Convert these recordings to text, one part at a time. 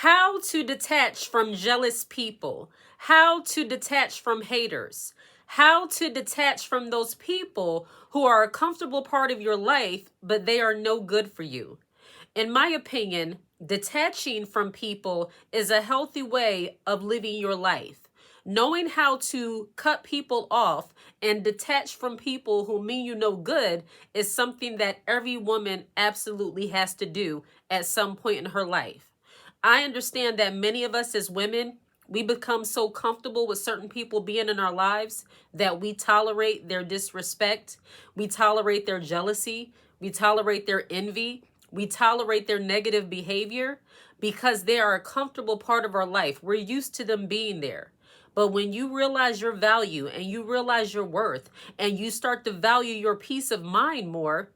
How to detach from jealous people. How to detach from haters. How to detach from those people who are a comfortable part of your life, but they are no good for you. In my opinion, detaching from people is a healthy way of living your life. Knowing how to cut people off and detach from people who mean you no good is something that every woman absolutely has to do at some point in her life. I understand that many of us as women, we become so comfortable with certain people being in our lives that we tolerate their disrespect, we tolerate their jealousy, we tolerate their envy, we tolerate their negative behavior because they are a comfortable part of our life. We're used to them being there. But when you realize your value and you realize your worth and you start to value your peace of mind more,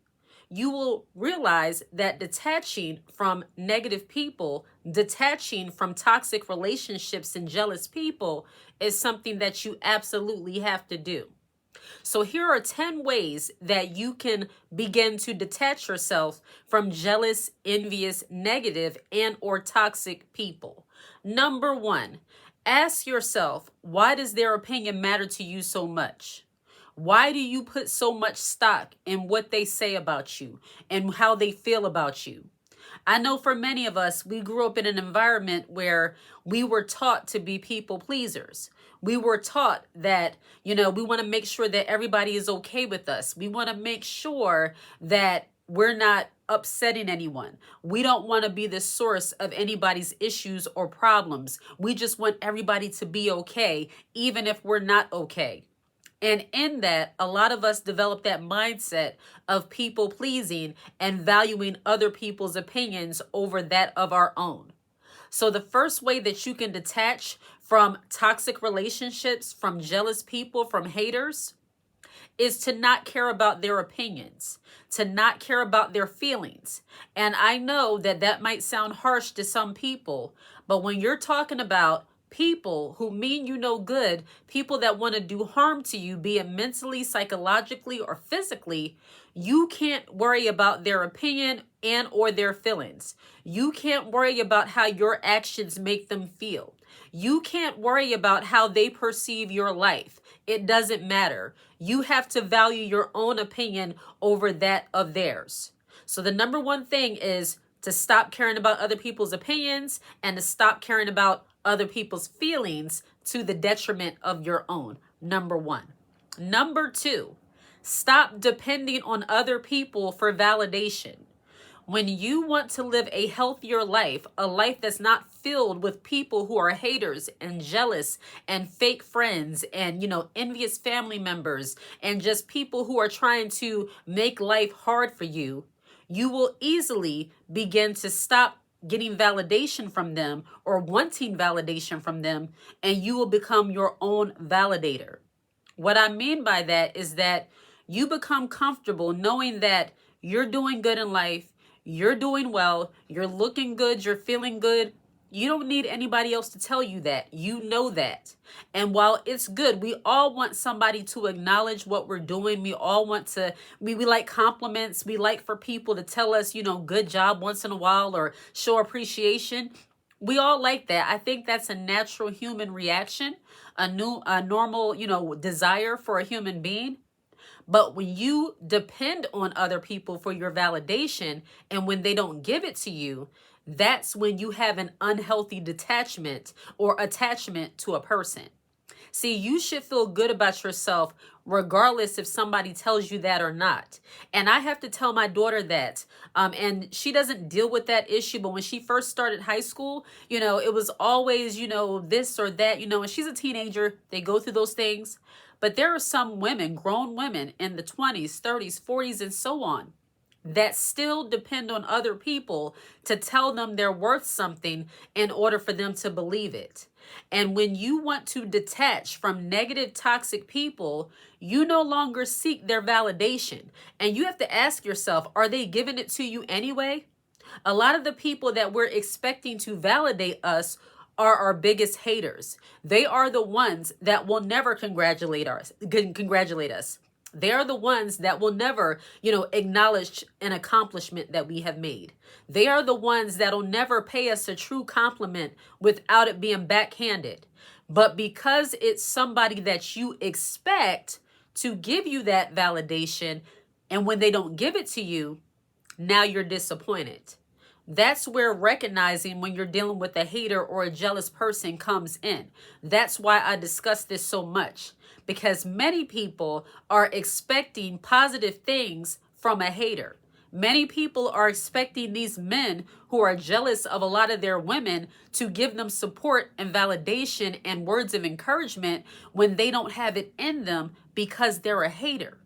you will realize that detaching from negative people, detaching from toxic relationships and jealous people is something that you absolutely have to do. So here are 10 ways that you can begin to detach yourself from jealous, envious, negative, and or toxic people. Number 1, ask yourself, why does their opinion matter to you so much? Why do you put so much stock in what they say about you and how they feel about you? I know for many of us, we grew up in an environment where we were taught to be people pleasers. We were taught that, we want to make sure that everybody is okay with us. We want to make sure that we're not upsetting anyone. We don't want to be the source of anybody's issues or problems. We just want everybody to be okay, even if we're not okay. And in that, a lot of us develop that mindset of people pleasing and valuing other people's opinions over that of our own. So the first way that you can detach from toxic relationships, from jealous people, from haters, is to not care about their opinions, to not care about their feelings. And I know that that might sound harsh to some people, but when you're talking about people who mean you no good, people that want to do harm to you, be it mentally, psychologically, or physically, you can't worry about their opinion and or their feelings. You can't worry about how your actions make them feel. You can't worry about how they perceive your life. It doesn't matter. You have to value your own opinion over that of theirs. So the number one thing is to stop caring about other people's opinions and to stop caring about other people's feelings to the detriment of your own. Number 1. Number 2, stop depending on other people for validation. When you want to live a healthier life, a life that's not filled with people who are haters and jealous and fake friends and, envious family members and just people who are trying to make life hard for you, you will easily begin to stop getting validation from them or wanting validation from them, and you will become your own validator. What I mean by that is that you become comfortable knowing that you're doing good in life, you're doing well, you're looking good, you're feeling good. You don't need anybody else to tell you that. You know that. And while it's good, we all want somebody to acknowledge what we're doing. We all want to, we like compliments. We like for people to tell us, good job once in a while or show appreciation. We all like that. I think that's a natural human reaction, a normal, desire for a human being. But when you depend on other people for your validation and when they don't give it to you, that's when you have an unhealthy detachment or attachment to a person. See, you should feel good about yourself regardless if somebody tells you that or not. And I have to tell my daughter that. And she doesn't deal with that issue. But when she first started high school, it was always, this or that, and she's a teenager. They go through those things. But there are some women, grown women in the 20s, 30s, 40s, and so on, that still depend on other people to tell them they're worth something in order for them to believe it. And when you want to detach from negative, toxic people, you no longer seek their validation. And you have to ask yourself, are they giving it to you anyway? A lot of the people that we're expecting to validate us are our biggest haters. They are the ones that will never congratulate us. They are the ones that will never, acknowledge an accomplishment that we have made. They are the ones that'll never pay us a true compliment without it being backhanded. But because it's somebody that you expect to give you that validation, and when they don't give it to you, now you're disappointed. That's where recognizing when you're dealing with a hater or a jealous person comes in. That's why I discuss this so much, because many people are expecting positive things from a hater. Many people are expecting these men who are jealous of a lot of their women to give them support and validation and words of encouragement when they don't have it in them because they're a hater.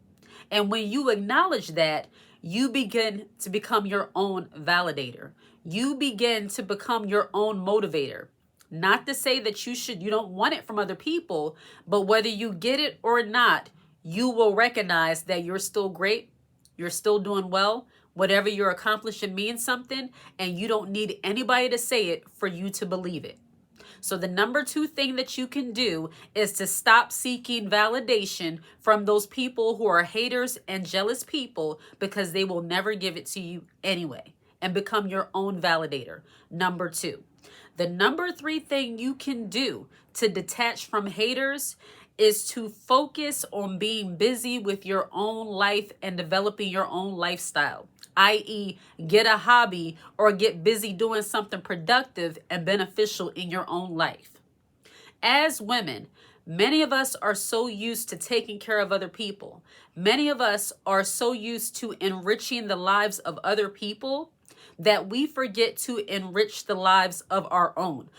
And when you acknowledge that, you begin to become your own validator. You begin to become your own motivator. Not to say that you don't want it from other people, but whether you get it or not, you will recognize that you're still great, you're still doing well, whatever you're accomplishing means something, and you don't need anybody to say it for you to believe it. So the number 2 thing that you can do is to stop seeking validation from those people who are haters and jealous people, because they will never give it to you anyway, and become your own validator. Number 2. The number 3 thing you can do to detach from haters is to focus on being busy with your own life and developing your own lifestyle, i.e., get a hobby or get busy doing something productive and beneficial in your own life. As women, many of us are so used to taking care of other people. Many of us are so used to enriching the lives of other people that we forget to enrich the lives of our own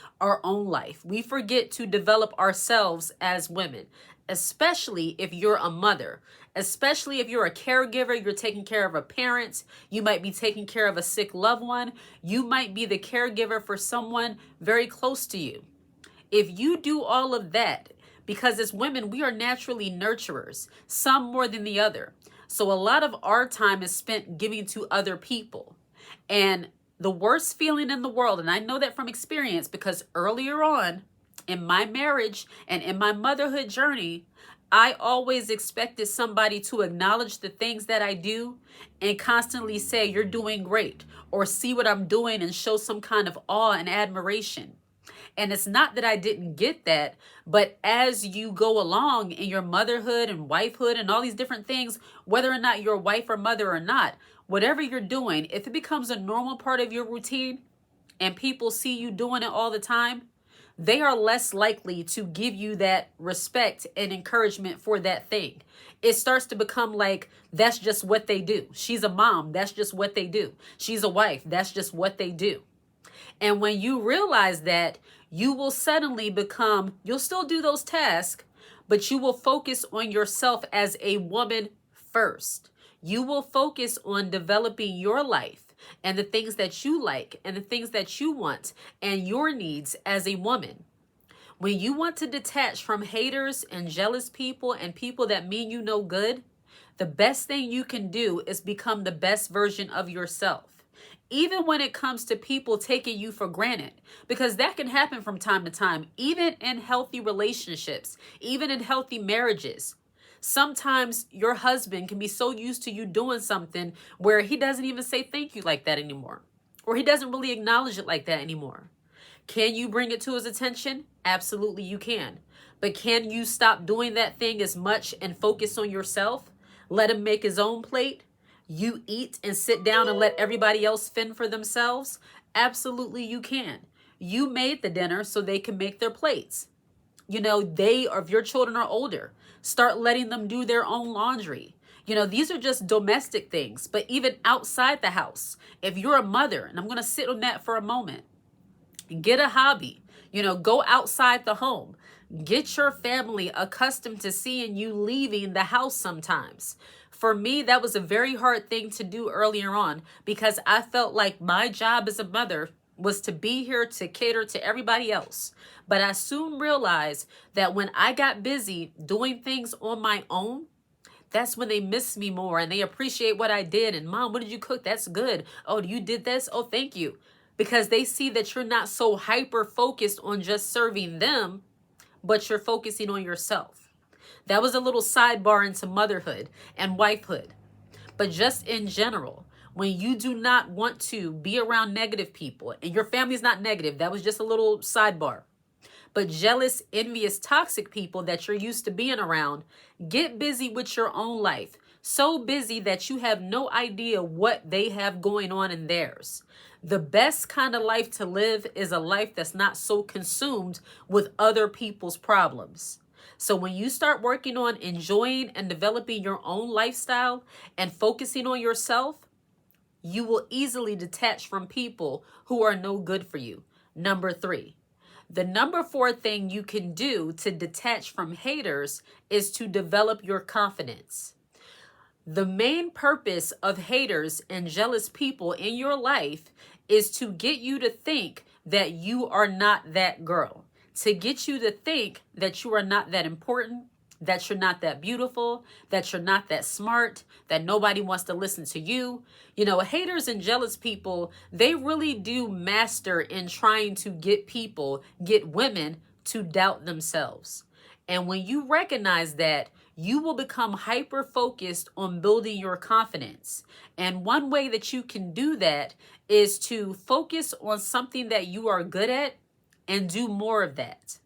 life. We forget to develop ourselves as women, especially if you're a mother, especially if you're a caregiver, you're taking care of a parent, you might be taking care of a sick loved one, you might be the caregiver for someone very close to you. If you do all of that, because as women, we are naturally nurturers, some more than the other. So a lot of our time is spent giving to other people. And the worst feeling in the world, and I know that from experience, because earlier on in my marriage and in my motherhood journey, I always expected somebody to acknowledge the things that I do and constantly say, "You're doing great," or see what I'm doing and show some kind of awe and admiration. And it's not that I didn't get that, but as you go along in your motherhood and wifehood and all these different things, whether or not you're a wife or mother or not, whatever you're doing, if it becomes a normal part of your routine and people see you doing it all the time, they are less likely to give you that respect and encouragement for that thing. It starts to become like, that's just what they do. She's a mom. That's just what they do. She's a wife. That's just what they do. And when you realize that, you will suddenly you'll still do those tasks, but you will focus on yourself as a woman first. You will focus on developing your life and the things that you like and the things that you want and your needs as a woman. When you want to detach from haters and jealous people and people that mean you no good, the best thing you can do is become the best version of yourself. Even when it comes to people taking you for granted, because that can happen from time to time, even in healthy relationships, even in healthy marriages. Sometimes your husband can be so used to you doing something where he doesn't even say thank you like that anymore, or he doesn't really acknowledge it like that anymore. Can you bring it to his attention? Absolutely you can. But can you stop doing that thing as much and focus on yourself? Let him make his own plate? You eat and sit down and let everybody else fend for themselves? Absolutely you can. You made the dinner so they can make their plates. If your children are older, start letting them do their own laundry. These are just domestic things, but even outside the house, if you're a mother, and I'm going to sit on that for a moment, get a hobby, go outside the home. Get your family accustomed to seeing you leaving the house sometimes. For me, that was a very hard thing to do earlier on, because I felt like my job as a mother was to be here to cater to everybody else. But I soon realized that when I got busy doing things on my own, that's when they miss me more and they appreciate what I did. And Mom, what did you cook? That's good. Oh, you did this? Oh, thank you. Because they see that you're not so hyper focused on just serving them, but you're focusing on yourself. That was a little sidebar into motherhood and wifehood. But just in general, when you do not want to be around negative people and your family's not negative, that was just a little sidebar. But jealous, envious, toxic people that you're used to being around, get busy with your own life. So busy that you have no idea what they have going on in theirs. The best kind of life to live is a life that's not so consumed with other people's problems. So when you start working on enjoying and developing your own lifestyle and focusing on yourself, you will easily detach from people who are no good for you. Number 3. The number 4 thing you can do to detach from haters is to develop your confidence. The main purpose of haters and jealous people in your life is to get you to think that you are not that girl, to get you to think that you are not that important, that you're not that beautiful, that you're not that smart, that nobody wants to listen to you. You know, haters and jealous people, they really do master in trying to get women to doubt themselves. And when you recognize that, you will become hyper focused on building your confidence. And one way that you can do that is to focus on something that you are good at and do more of that.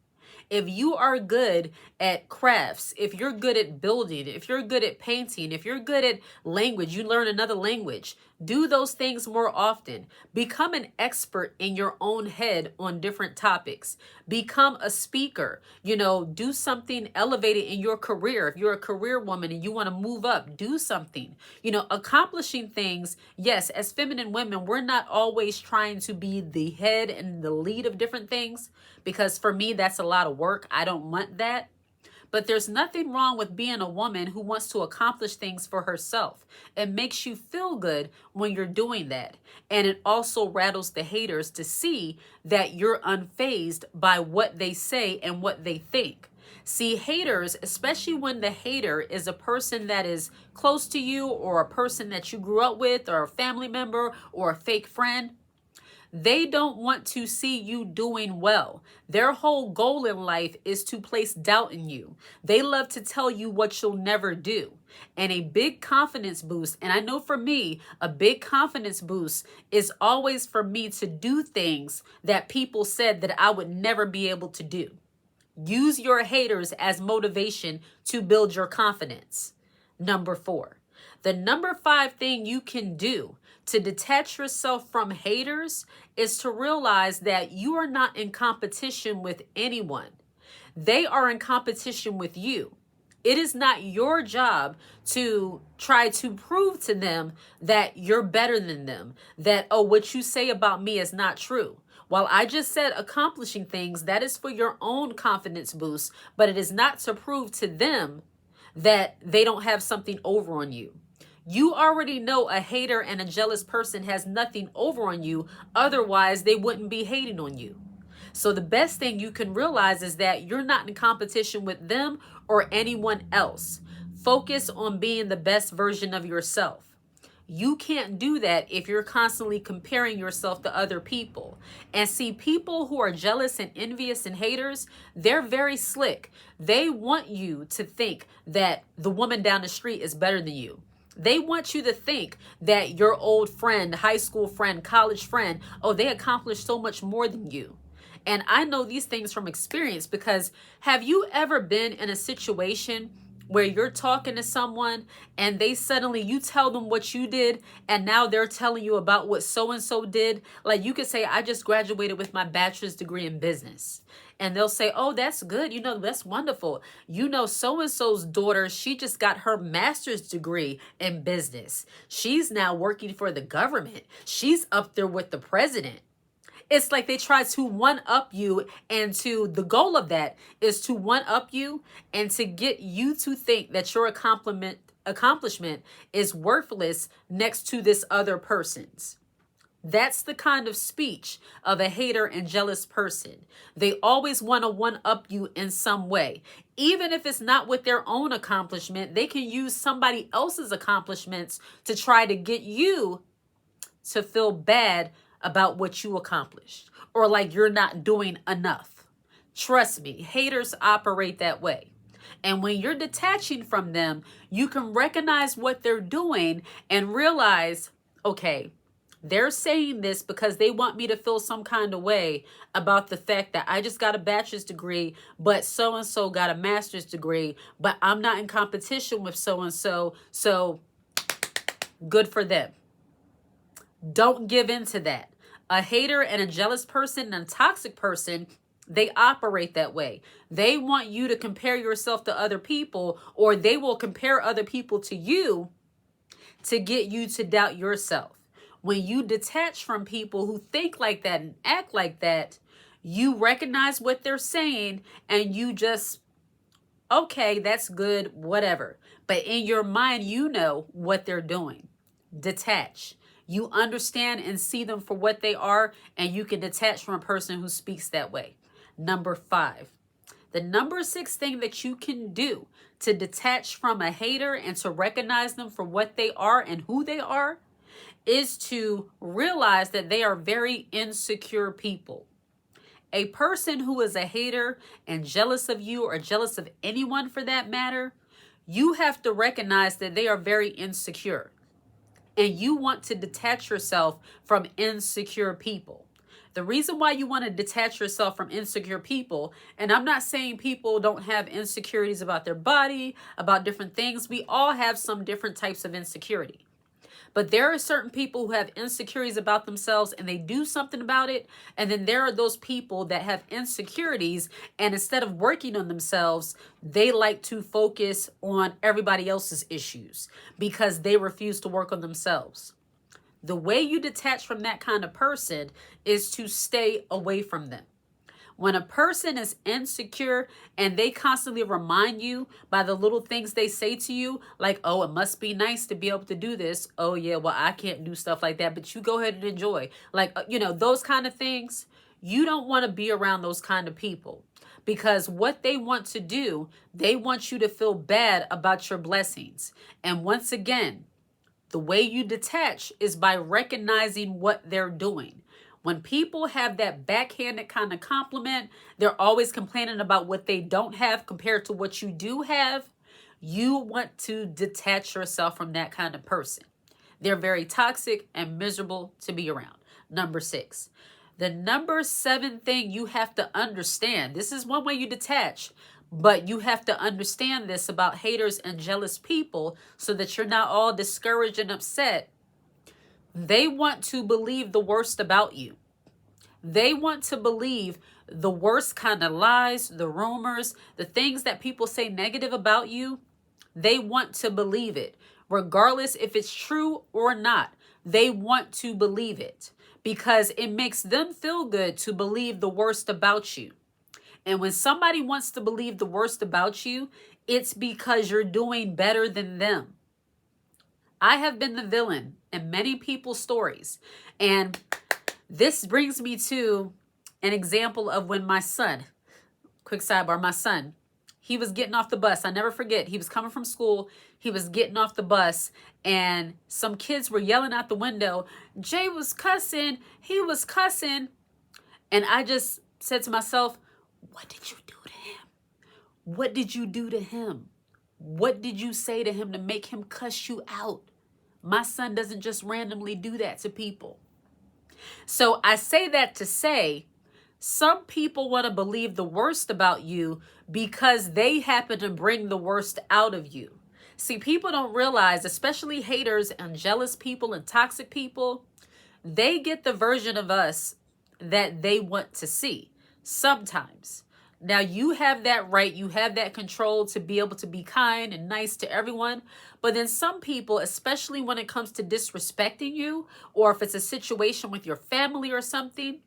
If you are good at crafts, if you're good at building, if you're good at painting, if you're good at language, you learn another language, do those things more often. Become an expert in your own head on different topics. Become a speaker. You know, do something elevated in your career. If you're a career woman and you want to move up, do something. You know, accomplishing things. Yes, as feminine women, we're not always trying to be the head and the lead of different things, because for me, that's a lot of work. I don't want that. But there's nothing wrong with being a woman who wants to accomplish things for herself. It makes you feel good when you're doing that. And it also rattles the haters to see that you're unfazed by what they say and what they think. See, haters, especially when the hater is a person that is close to you or a person that you grew up with or a family member or a fake friend, they don't want to see you doing well. Their whole goal in life is to place doubt in you. They love to tell you what you'll never do. And a big confidence boost, and I know for me, a big confidence boost is always for me to do things that people said that I would never be able to do. Use your haters as motivation to build your confidence. Number 4. The number 5 thing you can do to detach yourself from haters is to realize that you are not in competition with anyone. They are in competition with you. It is not your job to try to prove to them that you're better than them, that, oh, what you say about me is not true. While I just said accomplishing things, that is for your own confidence boost, but it is not to prove to them that they don't have something over on you. You already know a hater and a jealous person has nothing over on you. Otherwise, they wouldn't be hating on you. So the best thing you can realize is that you're not in competition with them or anyone else. Focus on being the best version of yourself. You can't do that if you're constantly comparing yourself to other people. And see, people who are jealous and envious and haters, they're very slick. They want you to think that the woman down the street is better than you. They want you to think that your old friend, high school friend, college friend, oh, they accomplished so much more than you. And I know these things from experience, because have you ever been in a situation where you're talking to someone and they suddenly, you tell them what you did and now they're telling you about what so-and-so did? Like you could say, I just graduated with my bachelor's degree in business. And they'll say, oh, that's good. You know, that's wonderful. You know, so-and-so's daughter, she just got her master's degree in business. She's now working for the government. She's up there with the president. It's like they try to one-up you, and the goal of that is to one-up you and to get you to think that your accomplishment is worthless next to this other person's. That's the kind of speech of a hater and jealous person. They always want to one-up you in some way. Even if it's not with their own accomplishment, they can use somebody else's accomplishments to try to get you to feel bad about what you accomplished, or like you're not doing enough. Trust me, haters operate that way. And when you're detaching from them, you can recognize what they're doing and realize, okay, they're saying this because they want me to feel some kind of way about the fact that I just got a bachelor's degree, but so-and-so got a master's degree, but I'm not in competition with so-and-so, so good for them. Don't give in to that. A hater and a jealous person and a toxic person, they operate that way. They want you to compare yourself to other people, or they will compare other people to you to get you to doubt yourself. When you detach from people who think like that and act like that, you recognize what they're saying and you just, okay, that's good, whatever. But in your mind, you know what they're doing. Detach. You understand and see them for what they are, and you can detach from a person who speaks that way. Number 5. The number 6 thing that you can do to detach from a hater and to recognize them for what they are and who they are is to realize that they are very insecure people. A person who is a hater and jealous of you, or jealous of anyone for that matter, you have to recognize that they are very insecure. And you want to detach yourself from insecure people. The reason why you want to detach yourself from insecure people, and I'm not saying people don't have insecurities about their body, about different things. We all have some different types of insecurity. But there are certain people who have insecurities about themselves and they do something about it. And then there are those people that have insecurities, and instead of working on themselves, they like to focus on everybody else's issues because they refuse to work on themselves. The way you detach from that kind of person is to stay away from them. When a person is insecure and they constantly remind you by the little things they say to you, like, oh, it must be nice to be able to do this. Oh, yeah, well, I can't do stuff like that, but you go ahead and enjoy. Like, those kind of things. You don't want to be around those kind of people, because what they want to do, they want you to feel bad about your blessings. And once again, the way you detach is by recognizing what they're doing. When people have that backhanded kind of compliment, they're always complaining about what they don't have compared to what you do have. You want to detach yourself from that kind of person. They're very toxic and miserable to be around. Number 6. The number 7 thing you have to understand. This is one way you detach, but you have to understand this about haters and jealous people so that you're not all discouraged and upset. They want to believe the worst about you. They want to believe the worst kind of lies, the rumors, the things that people say negative about you. They want to believe it, regardless if it's true or not. They want to believe it because it makes them feel good to believe the worst about you. And when somebody wants to believe the worst about you, it's because you're doing better than them. I have been the villain in many people's stories. And this brings me to an example of when my son, quick sidebar, my son, he was getting off the bus. I never forget. He was coming from school. He was getting off the bus and some kids were yelling out the window, Jay was cussing. He was cussing. And I just said to myself, what did you do to him? What did you do to him? What did you say to him to make him cuss you out? My son doesn't just randomly do that to people. So I say that to say, some people want to believe the worst about you because they happen to bring the worst out of you. See, people don't realize, especially haters and jealous people and toxic people, they get the version of us that they want to see sometimes. Now, you have that right, you have that control to be able to be kind and nice to everyone. But then some people, especially when it comes to disrespecting you, or if it's a situation with your family or something,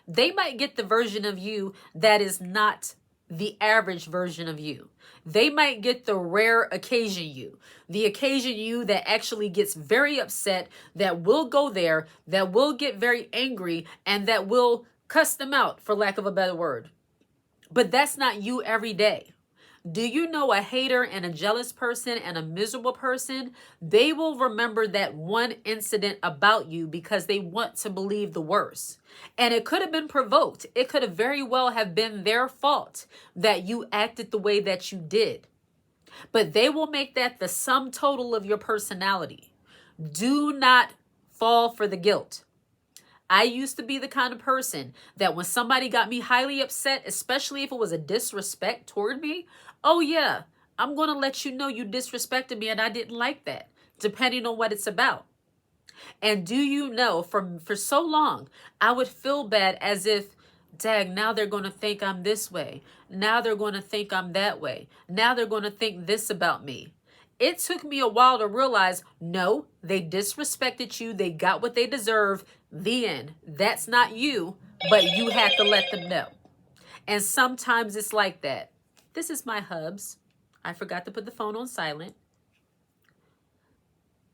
they might get the version of you that is not the average version of you. They might get the rare occasion you, the occasion you that actually gets very upset, that will go there, that will get very angry, and that will cuss them out, for lack of a better word. But that's not you every day. Do you know a hater and a jealous person and a miserable person? They will remember that one incident about you because they want to believe the worst. And it could have been provoked. It could have very well have been their fault that you acted the way that you did. But they will make that the sum total of your personality. Do not fall for the guilt. I used to be the kind of person that when somebody got me highly upset, especially if it was a disrespect toward me, oh yeah, I'm going to let you know you disrespected me and I didn't like that, depending on what it's about. And do you know, for so long, I would feel bad as if, dang, now they're going to think I'm this way. Now they're going to think I'm that way. Now they're going to think this about me. It took me a while to realize, no, they disrespected you. They got what they deserve. The end. That's not you, but you had to let them know. And sometimes it's like that. This is my hubs. I forgot to put the phone on silent.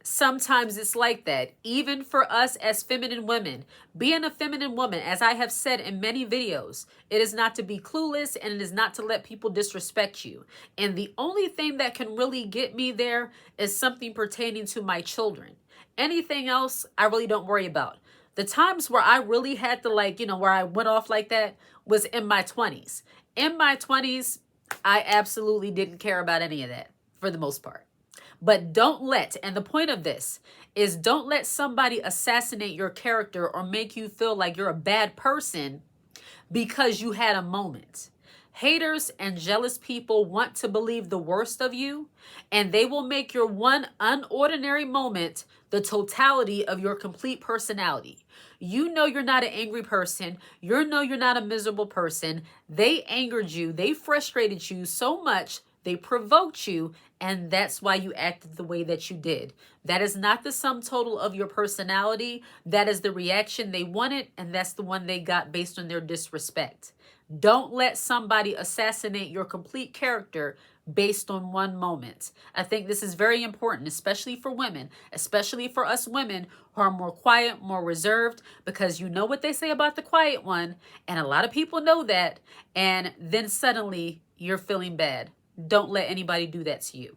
Sometimes it's like that. Even for us as feminine women, being a feminine woman, as I have said in many videos, it is not to be clueless and it is not to let people disrespect you. And the only thing that can really get me there is something pertaining to my children. Anything else, I really don't worry about. The times where I really had to where I went off like that was in my 20s. In my 20s, I absolutely didn't care about any of that for the most part. But don't let, and the point of this is don't let somebody assassinate your character or make you feel like you're a bad person because you had a moment. Haters and jealous people want to believe the worst of you, and they will make your one unordinary moment the totality of your complete personality. You know you're not an angry person. You know you're not a miserable person. They angered you. They frustrated you so much. They provoked you, and that's why you acted the way that you did. That is not the sum total of your personality. That is the reaction they wanted, and that's the one they got based on their disrespect. Don't let somebody assassinate your complete character based on one moment. I think this is very important, especially for women, especially for us women who are more quiet, more reserved, because you know what they say about the quiet one, and a lot of people know that, and then suddenly you're feeling bad. Don't let anybody do that to you.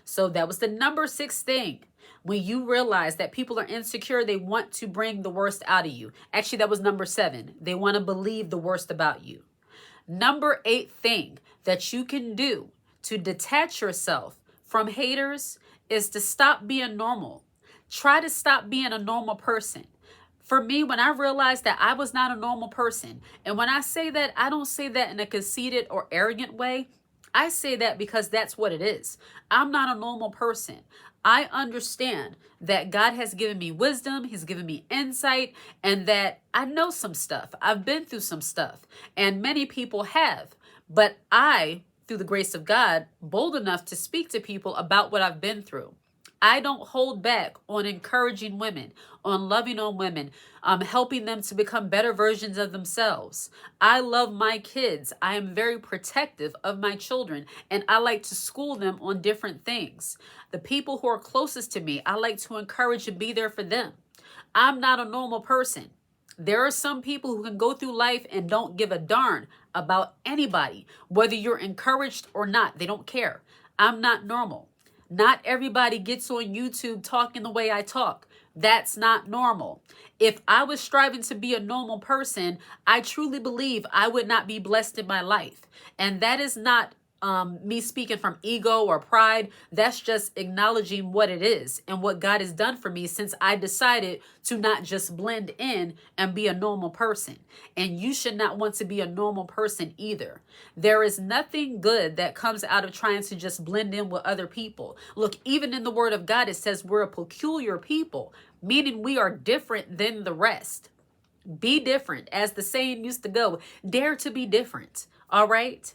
So that was the number 6 thing. When you realize that people are insecure, they want to bring the worst out of you. Actually, that was number 7. They want to believe the worst about you. Number 8 thing that you can do to detach yourself from haters is to stop being normal. Try to stop being a normal person. For me, when I realized that I was not a normal person, and when I say that, I don't say that in a conceited or arrogant way. I say that because that's what it is. I'm not a normal person. I understand that God has given me wisdom, He's given me insight, and that I know some stuff. I've been through some stuff, and many people have. But I, through the grace of God, bold enough to speak to people about what I've been through. I don't hold back on encouraging women, on loving on women, helping them to become better versions of themselves. I love my kids. I am very protective of my children, and I like to school them on different things. The people who are closest to me, I like to encourage and be there for them. I'm not a normal person. There are some people who can go through life and don't give a darn about anybody, whether you're encouraged or not. They don't care. I'm not normal. Not everybody gets on YouTube talking the way I talk. That's not normal. If I was striving to be a normal person, I truly believe I would not be blessed in my life. And that is not me speaking from ego or pride. That's just acknowledging what it is and what God has done for me since I decided to not just blend in and be a normal person. And you should not want to be a normal person either. There is nothing good that comes out of trying to just blend in with other people. Look, even in the Word of God, it says we're a peculiar people, meaning we are different than the rest. Be different. As the saying used to go, dare to be different. All right?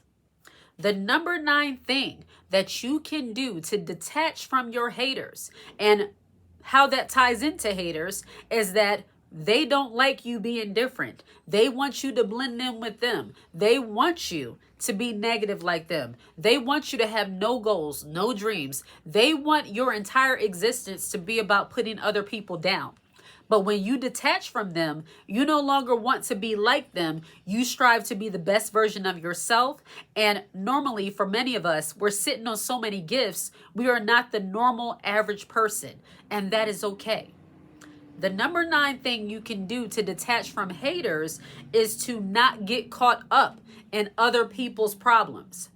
The number 9 thing that you can do to detach from your haters, and how that ties into haters, is that they don't like you being different. They want you to blend in with them. They want you to be negative like them. They want you to have no goals, no dreams. They want your entire existence to be about putting other people down. But when you detach from them, you no longer want to be like them. You strive to be the best version of yourself. And normally, for many of us, we're sitting on so many gifts, we are not the normal average person. And that is okay. The number 9 thing you can do to detach from haters is to not get caught up in other people's problems.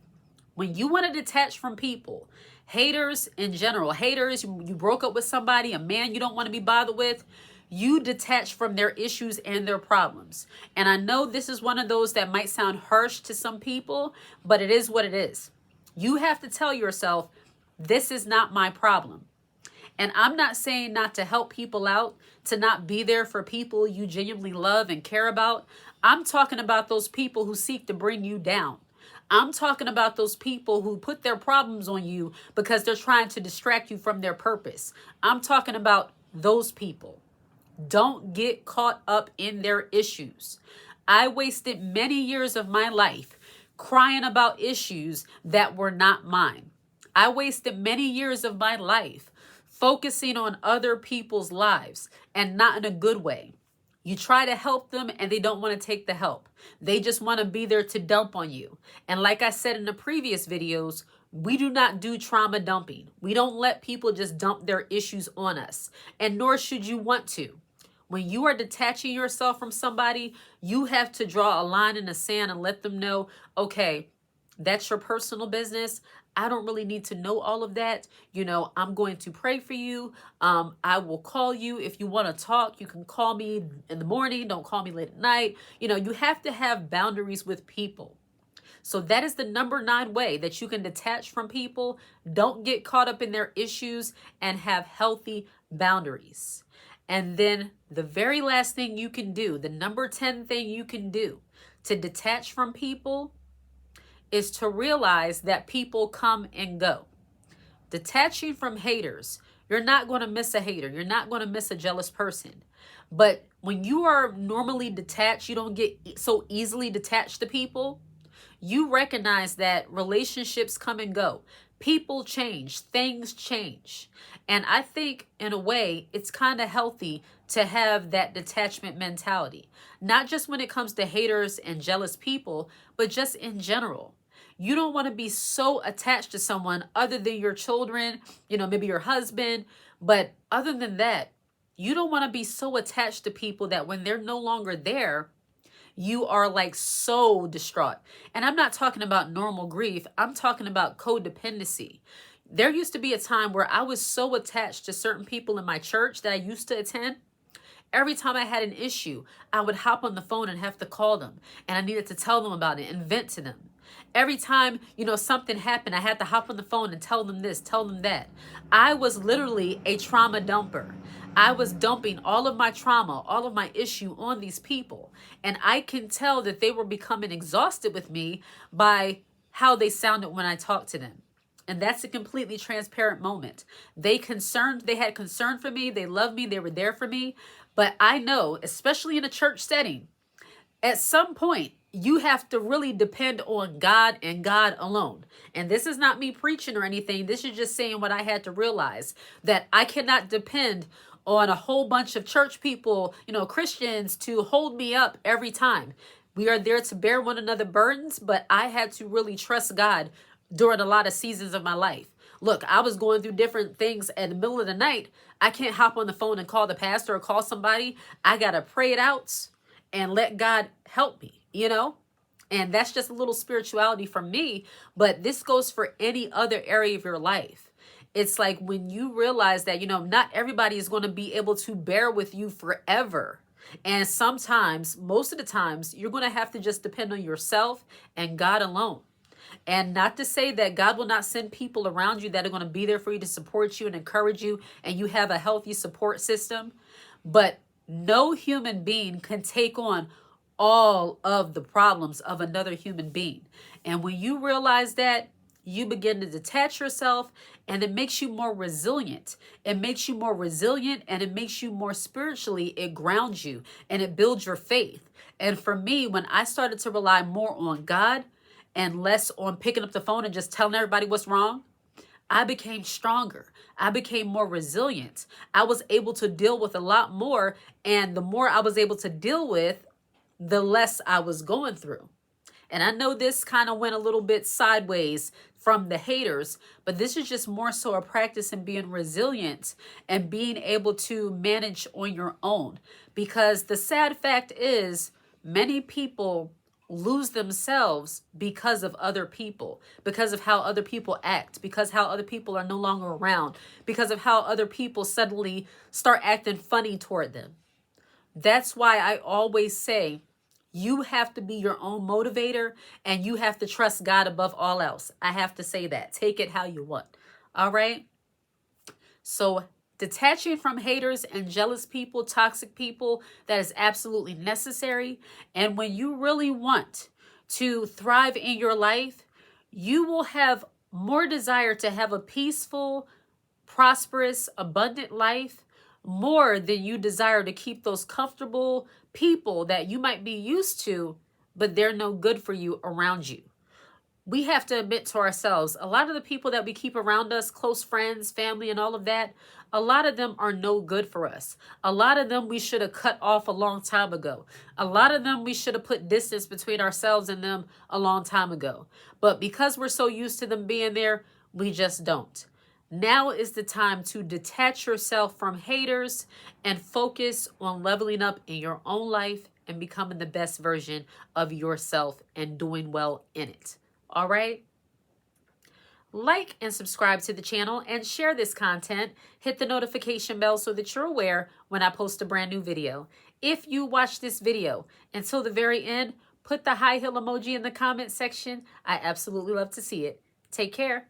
When you want to detach from people, haters in general, haters, you broke up with somebody, a man you don't want to be bothered with, you detach from their issues and their problems. And I know this is one of those that might sound harsh to some people, but it is what it is. You have to tell yourself, this is not my problem. And I'm not saying not to help people out, to not be there for people you genuinely love and care about. I'm talking about those people who seek to bring you down. I'm talking about those people who put their problems on you because they're trying to distract you from their purpose. I'm talking about those people. Don't get caught up in their issues. I wasted many years of my life crying about issues that were not mine. I wasted many years of my life focusing on other people's lives, and not in a good way. You try to help them and they don't want to take the help. They just want to be there to dump on you. And like I said in the previous videos, we do not do trauma dumping. We don't let people just dump their issues on us, and nor should you want to. When you are detaching yourself from somebody, you have to draw a line in the sand and let them know, okay, that's your personal business. I don't really need to know all of that. I'm going to pray for you. I will call you if you want to talk. You can call me in the morning. Don't call me late at night. You have to have boundaries with people. So that is the number 9 way that you can detach from people. Don't get caught up in their issues and have healthy boundaries. And then the very last thing you can do, the number 10 thing you can do to detach from people is to realize that people come and go. Detaching from haters, you're not going to miss a hater. You're not going to miss a jealous person. But when you are normally detached, you don't get so easily detached to people. You recognize that relationships come and go. People change, things change. And I think in a way, it's kind of healthy to have that detachment mentality. Not just when it comes to haters and jealous people, but just in general. You don't want to be so attached to someone other than your children, maybe your husband. But other than that, you don't want to be so attached to people that when they're no longer there, you are like so distraught. And I'm not talking about normal grief. I'm talking about codependency. There used to be a time where I was so attached to certain people in my church that I used to attend. Every time I had an issue, I would hop on the phone and have to call them. And I needed to tell them about it and vent to them. Every time, something happened, I had to hop on the phone and tell them this, tell them that. I was literally a trauma dumper. I was dumping all of my trauma, all of my issue on these people. And I can tell that they were becoming exhausted with me by how they sounded when I talked to them. And that's a completely transparent moment. They had concern for me. They loved me. They were there for me. But I know, especially in a church setting, at some point, you have to really depend on God and God alone. And this is not me preaching or anything. This is just saying what I had to realize, that I cannot depend on a whole bunch of church people, Christians, to hold me up every time. We are there to bear one another burdens, but I had to really trust God during a lot of seasons of my life. Look, I was going through different things in the middle of the night. I can't hop on the phone and call the pastor or call somebody. I got to pray it out and let God help me, And that's just a little spirituality from me. But this goes for any other area of your life. It's like when you realize that, not everybody is going to be able to bear with you forever. And sometimes, most of the times, you're going to have to just depend on yourself and God alone. And not to say that God will not send people around you that are going to be there for you to support you and encourage you, and you have a healthy support system. But no human being can take on all of the problems of another human being. And when you realize that, you begin to detach yourself, and it makes you more resilient. It makes you more resilient, and it makes you more spiritually. It grounds you and it builds your faith. And for me, when I started to rely more on God and less on picking up the phone and just telling everybody what's wrong, I became stronger. I became more resilient. I was able to deal with a lot more. And the more I was able to deal with, the less I was going through. And I know this kind of went a little bit sideways from the haters, but this is just more so a practice in being resilient and being able to manage on your own. Because the sad fact is, many people lose themselves because of other people, because of how other people act, because how other people are no longer around, because of how other people suddenly start acting funny toward them. That's why I always say, you have to be your own motivator and you have to trust God above all else. I have to say that. Take it how you want. All right? So, detaching from haters and jealous people, toxic people, that is absolutely necessary. And when you really want to thrive in your life, you will have more desire to have a peaceful, prosperous, abundant life more than you desire to keep those comfortable people that you might be used to, but they're no good for you around you. We have to admit to ourselves, a lot of the people that we keep around us, close friends, family, and all of that, a lot of them are no good for us. A lot of them we should have cut off a long time ago. A lot of them we should have put distance between ourselves and them a long time ago. But because we're so used to them being there, we just don't. Now is the time to detach yourself from haters and focus on leveling up in your own life and becoming the best version of yourself and doing well in it. All right? Like and subscribe to the channel and share this content. Hit the notification bell so that you're aware when I post a brand new video. If you watch this video until the very end, put the high heel emoji in the comment section. I absolutely love to see it. Take care.